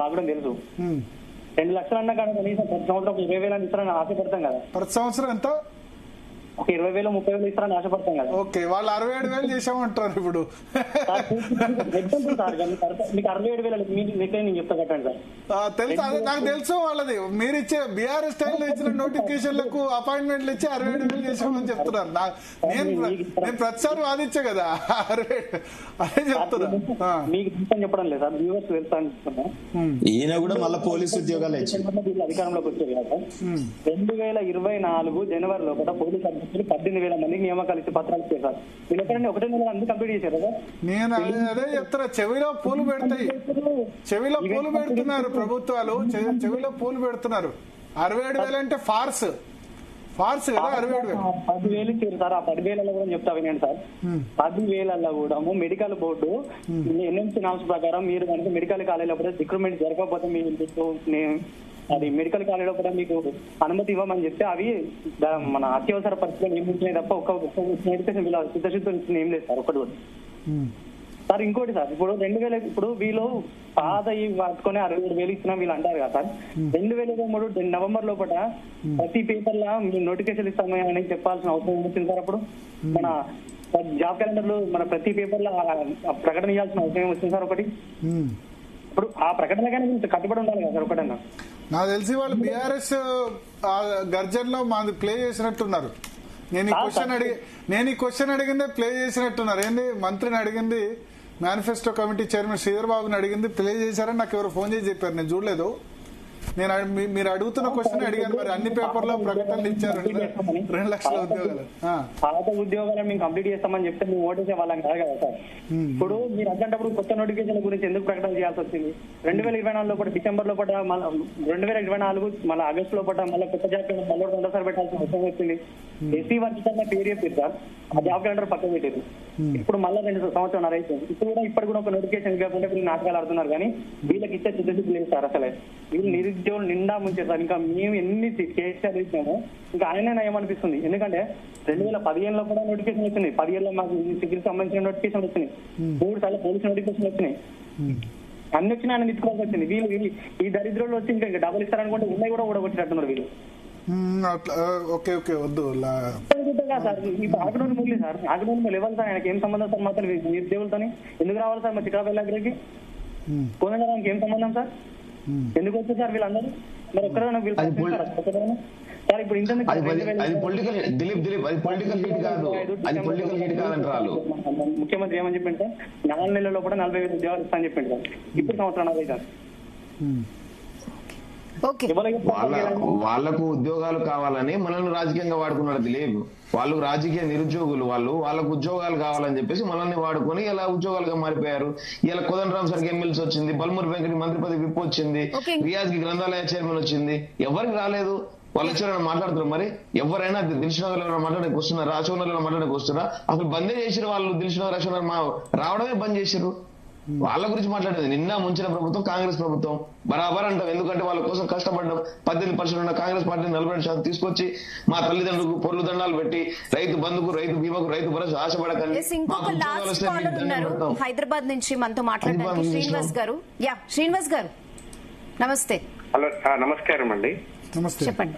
మాకు కూడా తెలుసు. 2 లక్షలు అన్నా కానీ కనీసం ప్రతి సంవత్సరం 20,000 ఇస్తారని ఆశపడతాం కదా. ప్రతి సంవత్సరం ఎంత? ఒక 20,000 30,000 ఇస్తారని ఆశపడతాం కదా. ఓకే, వాళ్ళు 67,000 చేసామంటారు ఇప్పుడు. మీకు 67,000 మీకే నేను చెప్తా కట్టండి సార్. తెలుసు, అదే నాకు తెలుసు వాళ్ళది. మీరు ఇచ్చే బీఆర్ఎస్ టైంలో ఇచ్చిన నోటిఫికేషన్లకు అపాయింట్మెంట్లు ఇచ్చి 67,000 చేసామని చెప్తున్నారు. నేను ప్రతిసారి వాదించా కదా 67,000 అదే చెప్తున్నా. మీకు చెప్పడం లేదు సార్, వ్యూవర్స్ తెలుసా అని చెప్తున్నా. ఈయన కూడా మళ్ళీ పోలీసు ఉద్యోగాలు అధికారంలోకి వచ్చారు కదా. 2024 జనవరి లోపల పోలీసు అధికారులు 18,000 మందికి నియామకాలు ఇచ్చి పత్రాలు ఇచ్చారు సార్. వీళ్ళు ఎక్కడైనా ఒకటే నెల అన్ని కంప్లీట్ చేశారు కదా. నేను అదే చెప్తారా, చెవిలో పూలు పెడతాయి, చెవిలో పూలు పెడుతున్నారు ప్రభుత్వాలు, చెవిలో పూలు పెడుతున్నారు. 67,000 అంటే ఫార్స్ కదా. 10,000 ఇచ్చారు సార్. ఆ 10,000 కూడా చెప్తా వినండి సార్. 10,000 కూడా మెడికల్ బోర్డు ఎన్ఎంసీ నామ్స్ ప్రకారం మీరు కనుక మెడికల్ కాలేజీలో కూడా రిక్రూట్మెంట్ జరగకపోతే అది మెడికల్ కాలేజీలో కూడా మీకు అనుమతి ఇవ్వమని చెప్తే అవి మన అత్యవసర పరిస్థితులు నియమించినాయి తప్ప ఒక్క ఎడ్యుకేషన్ సిద్ధశుద్ధం ఇచ్చిన ఏం లేదు సార్. ఒకటి కూడా సార్. ఇంకోటి సార్, ఇప్పుడు 2,000 ఇప్పుడు వీళ్ళు పాత పట్టుకొని 67,000 ఇచ్చినా వీళ్ళు అంటారు కదా సార్. 2023 నవంబర్ లోపల ప్రతి పేపర్లో మీరు నోటిఫికేషన్ ఇస్తామని చెప్పాల్సిన అవసరం వచ్చింది సార్. అప్పుడు మన జాబ్ క్యాలెండర్లు మన ప్రతి పేపర్లో ప్రకటన ఇవ్వాల్సిన అవసరం వచ్చింది సార్. ఒకటి ఇప్పుడు ఆ ప్రకటనగానే మీరు కట్టుబడి ఉండాలి కదా సార్. ఒకటన్నా నాకు తెలిసి వాళ్ళు బీఆర్ఎస్ గర్జన్ లో మాది ప్లే చేసినట్టున్నారు. నేను ఈ క్వశ్చన్ అడిగిందే ప్లే చేసినట్టున్నారు. ఏంది మంత్రిని అడిగింది, మేనిఫెస్టో కమిటీ చైర్మన్ శ్రీధర్ బాబుని అడిగింది ప్లే చేశారని నాకు ఎవరు ఫోన్ చేసి చెప్పారు. నేను చూడలేదు. నేను మీరు అడుగుతున్న క్వశ్చన్ అడిగాను. మరి అన్ని పేపర్లో ప్రకటనలు ఇచ్చారు 2 లక్షల ఉద్యోగాలు. పాత ఉద్యోగాలను మేము కంప్లీట్ చేస్తామని చెప్తే మేము ఓటేసే వాళ్ళం కాదు కదా సార్. ఇప్పుడు మీరు అట్లాంటప్పుడు కొత్త నోటిఫికేషన్ గురించి ఎందుకు ప్రకటన చేయాల్సి వచ్చింది? 2024 లోపల డిసెంబర్ లోపల 2024 మళ్ళీ ఆగస్టు లోపల మళ్ళీ కొత్త జాబ్ క్యాలెండర్ మళ్ళీ 2సారి పెట్టాల్సిన అవసరం వచ్చింది. ఎస్సీ వర్గీకరణ పేరు చెప్పారు సార్. ఆ జాబ్ క్యాలెండర్ పక్కన పెట్టారు. ఇప్పుడు మళ్ళీ 2 సంవత్సరాలు అయిపోయింది. ఇప్పుడు కూడా ఒక నోటిఫికేషన్ కాకుండా వీళ్ళు నాటకాలు ఆడుతున్నారు. కానీ వీళ్ళకి ఇచ్చే చిత్తశుద్ధి లేదు సార్. అసలే వీళ్ళు నిరుద్యోగులు నిండా ముంచారు సార్. ఇంకా మేము ఎన్ని కేసీఆర్ ఇచ్చినామో ఇంకా ఆయన ఏమనిపిస్తుంది. ఎందుకంటే 2015లో కూడా నోటిఫికేషన్ వచ్చినాయి. 17లో మాకు సిగ్గుకి సంబంధించిన నోటిఫికేషన్ వచ్చినాయి. 3 సార్లు పోలీసు నోటిఫికేషన్ వచ్చినాయి. అన్ని వచ్చినా ఆయన నిట్టుకోవాల్సి వచ్చింది. వీళ్ళు ఈ దరిద్రంలో వచ్చి ఇంకా డబ్బులు ఇస్తారనుకుంటే ఉన్నాయి కూడా ఊడగొచ్చినట్టున్నారు వీళ్ళు. ఓకే ఓకే వద్దు సార్. ఇప్పుడు ఆగనూరు మురళి సార్, ఆగనూరు మురళి ఇవ్వాలి సార్. ఆయనకి ఏం సంబంధం సార్ మాత్రం నిరుద్యోగులతోని? ఎందుకు రావాలి సార్ మా చికాపల్లి దగ్గరికి? కోదండరాంకి ఏం సంబంధం సార్? ఎందుకు వచ్చారు సార్ వీళ్ళందరూ? మరి ఒక్కరైనా వీళ్ళు సార్ ఇప్పుడు ముఖ్యమంత్రి ఏమని చెప్పింది సార్? 4 నెలల్లో కూడా 40,000 ఉద్యోగాలు ఇస్తా అని చెప్పింది సార్. ఇప్పుడు సంవత్సరం సార్. వాళ్లకు ఉద్యోగాలు కావాలని మనల్ని రాజకీయంగా వాడుకున్నాడు దిలీప్. వాళ్ళు రాజకీయ నిరుద్యోగులు, వాళ్ళకు ఉద్యోగాలు కావాలని చెప్పేసి మనల్ని వాడుకొని ఇలా ఉద్యోగాలుగా మారిపోయారు. ఇలా కోదండరామ్ సార్కి ఎమ్మెల్సీ వచ్చింది, బల్మూరి వెంకట మంత్రి పదవి విప్ వచ్చింది, రియాజ్ కి గ్రంథాలయ చైర్మన్ వచ్చింది. ఎవరికి రాలేదు? వాళ్ళు వచ్చారని మాట్లాడుతున్నారు. మరి ఎవరైనా దిల్షునగర్ మాట్లాడడానికి వస్తున్నారు, అశోక్నగర్ మాట్లాడడానికి వస్తున్నా? అసలు బందే చేసిరు వాళ్ళు. దిల్షునగర్ అశోక్నగర్ రావడమే బంద్ చేసిరు. వాళ్ళ గురించి మాట్లాడేది నిన్న ముంచిన ప్రభుత్వం కాంగ్రెస్ ప్రభుత్వం బరాబర్ అంటాం. ఎందుకంటే వాళ్ళ కోసం కష్టపడ్డాం. 18% ఉన్న కాంగ్రెస్ పార్టీ 42% తీసుకొచ్చి మా తల్లిదండ్రులకు పొర్లు దండాలు పెట్టి రైతు బంధుకు, రైతు బీమాకు, రైతు భరోసా ఆశపడకండి. హైదరాబాద్ నుంచి మనతో మాట్లాడడానికి శ్రీనివాస్ గారు. శ్రీనివాస్ గారు నమస్తే. హలో, నమస్కారం అండి. చెప్పండి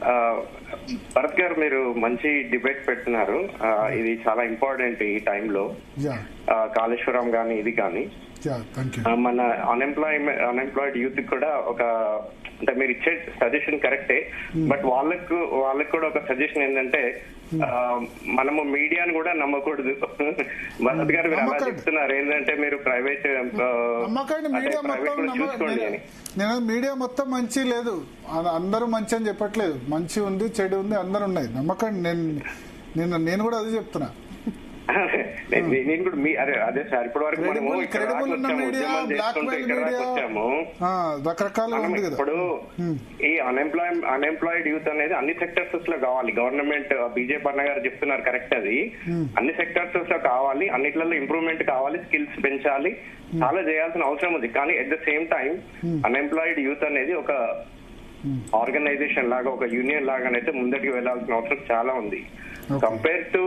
భరత్ గారు, మీరు మంచి డిబేట్ పెడుతున్నారు. ఇది చాలా ఇంపార్టెంట్ ఈ టైంలో. కాళేశ్వరం గానీ ఇది కానీ మన అన్ఎంప్లాయిడ్ యూత్ కూడా ఒక అంటే మీరు ఇచ్చే సజెషన్ కరెక్టే. బట్ వాళ్ళకు కూడా ఒక సజెషన్ ఏంటంటే మనము మీడియాను కూడా నమ్మకూడదు. భరత్ గారు మీరు అలా చెప్తున్నారు ఏంటంటే మీరు ప్రైవేట్ చూసుకోండి అని. నేను మీడియా మొత్తం మంచి లేదు, అందరూ మంచి అని చెప్పట్లేదు. మంచి ఉంది, చెడు ఉంది, అందరు ఉన్నాయి. నమ్మకండి. నేను కూడా అదే చెప్తున్నా. నేను కూడా అదే సార్, ఇప్పటి వరకు మనము ఇప్పుడు ఈ అన్ఎంప్లాయిడ్ యూత్ అనేది అన్ని సెక్టర్స్ లో కావాలి. గవర్నమెంట్ బీజేపీ అన్న గారు చెప్తున్నారు కరెక్ట్. అది అన్ని సెక్టర్స్ లో కావాలి, అన్నిట్లలో ఇంప్రూవ్మెంట్ కావాలి, స్కిల్స్ పెంచాలి, చాలా చేయాల్సిన అవసరం ఉంది. కానీ at the same time unemployed youth అనేది ఒక ఆర్గనైజేషన్ లాగా, ఒక యూనియన్ లాగానైతే ముందటికి వెళ్లాల్సిన అవసరం చాలా ఉంది. కంపేర్ టు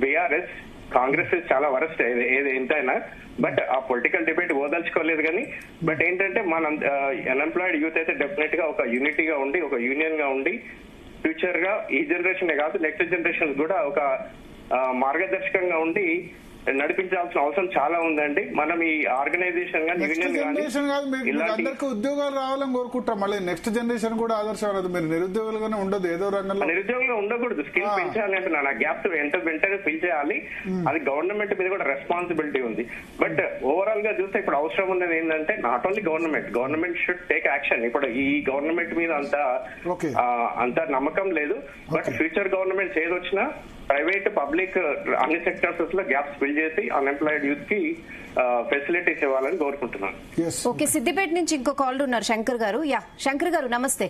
బీఆర్ఎస్ కాంగ్రెస్ చాలా వరస్ట్ ఏది ఎంతైనా. బట్ ఆ పొలిటికల్ డిబేట్ ఓదలుచుకోలేదు కానీ బట్ ఏంటంటే మన అన్ఎంప్లాయిడ్ యూత్ అయితే డెఫినెట్ గా ఒక యూనిటీగా ఉండి ఒక యూనియన్ గా ఉండి ఫ్యూచర్ గా ఈ జనరేషన్ కాదు నెక్స్ట్ జనరేషన్ కూడా ఒక మార్గదర్శకంగా ఉండి నడిపించాల్సిన అవసరం చాలా ఉందండి. మనం ఈ ఆర్గనైజేషన్ కానీ యూనియన్ అందరికీ ఉద్యోగాలు రావాలని కోరుకుంటాం. మళ్ళీ నెక్స్ట్ జనరేషన్ కూడా ఆదర్శం అనేది. మీరు నిరుద్యోగులుగానే ఉండదు, ఏదో రంగంలో నిరుద్యోగంగా ఉండకూడదు. స్కిల్ పెంచాలి అంటే నా గ్యాప్స్ వెంటనే ఫిల్ చేయాలి. అది గవర్నమెంట్ మీద కూడా రెస్పాన్సిబిలిటీ ఉంది. బట్ ఓవరాల్ గా చూస్తే ఇప్పుడు అవసరం ఉన్నది ఏంటంటే not only government should take action. ఇప్పుడు ఈ గవర్నమెంట్ మీద అంత నమ్మకం లేదు. బట్ ఫ్యూచర్ గవర్నమెంట్స్ ఏదొచ్చినా ప్రైవేట్ పబ్లిక్ అన్ని సెక్టర్స్ లో గ్యాప్స్ ఫిల్ చేసి అన్ఎంప్లాయిడ్ యూత్ కి ఫెసిలిటీస్ ఇవ్వాలని కోరుకుంటున్నాను. ఓకే, సిద్దిపేట నుంచి ఇంకో కాల్ ఉన్నారు శంకర్ గారు. శంకర్ గారు నమస్తే.